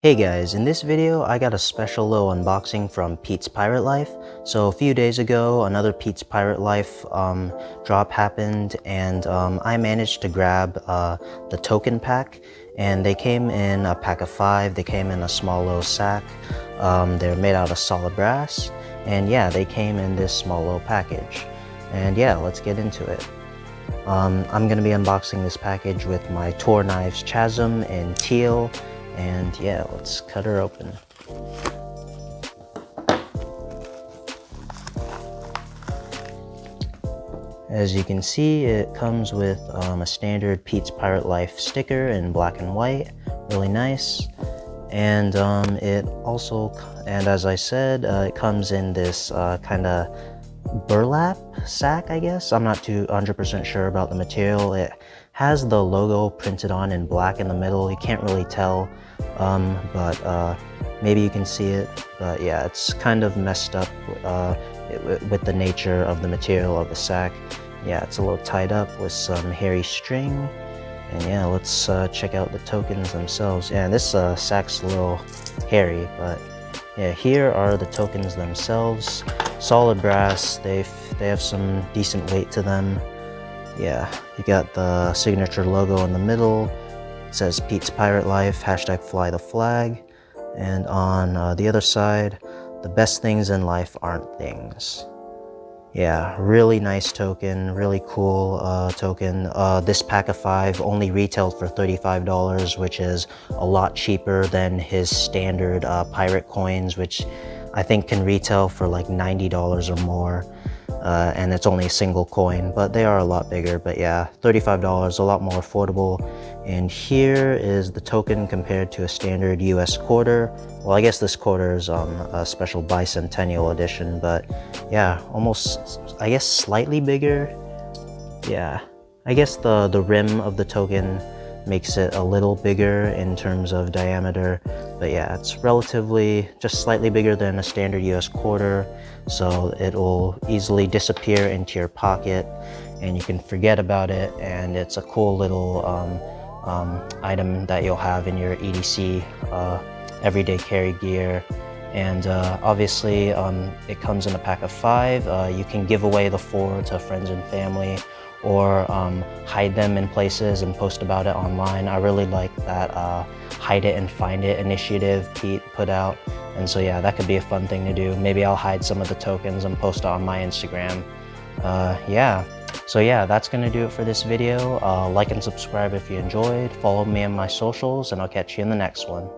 Hey guys, in this video I got a special little unboxing from Pete's Pirate Life. So a few days ago another Pete's Pirate Life drop happened, and I managed to grab the token pack, and they came in a pack of 5. They came in a small little sack. They're made out of solid brass, and yeah, they came in this small little package. And yeah, let's get into it. I'm going to be unboxing this package with my Tour Knives Chasm in teal. And yeah, let's cut her open. As you can see, it comes with a standard Pete's Pirate Life sticker in black and white, really nice. And it also, and as I said, it comes in this kind of burlap sack, I guess. I'm not 100% sure about the material. It has the logo printed on in black in the middle. You can't really tell, but maybe you can see it. But yeah, it's kind of messed up with the nature of the material of the sack. Yeah, it's a little tied up with some hairy string. And yeah, let's check out the tokens themselves. Yeah, this sack's a little hairy, but yeah, here are the tokens themselves. Solid brass. They have some decent weight to them. Yeah, you got the signature logo in the middle. It says Pete's Pirate Life, #fly the flag. And on the other side, the best things in life aren't things. Yeah, really nice token, really cool token. This pack of 5 only retailed for $35, which is a lot cheaper than his standard pirate coins, which I think can retail for like $90 or more. And it's only a single coin, but they are a lot bigger. But yeah, $35, a lot more affordable. And here is the token compared to a standard US quarter. Well, I guess this quarter is a special bicentennial edition, but yeah, almost, I guess slightly bigger. Yeah, I guess the rim of the token makes it a little bigger in terms of diameter, but yeah, it's relatively just slightly bigger than a standard US quarter, so it'll easily disappear into your pocket and you can forget about it, and it's a cool little item that you'll have in your EDC everyday carry gear. And obviously it comes in a pack of 5. You can give away the 4 to friends and family, or hide them in places and post about it online. I really like that hide it and find it initiative Pete put out, and so yeah, that could be a fun thing to do. Maybe I'll hide some of the tokens and post it on my Instagram. Yeah, so yeah, that's gonna do it for this video. Like and subscribe if you enjoyed. Follow me on my socials, and I'll catch you in the next one.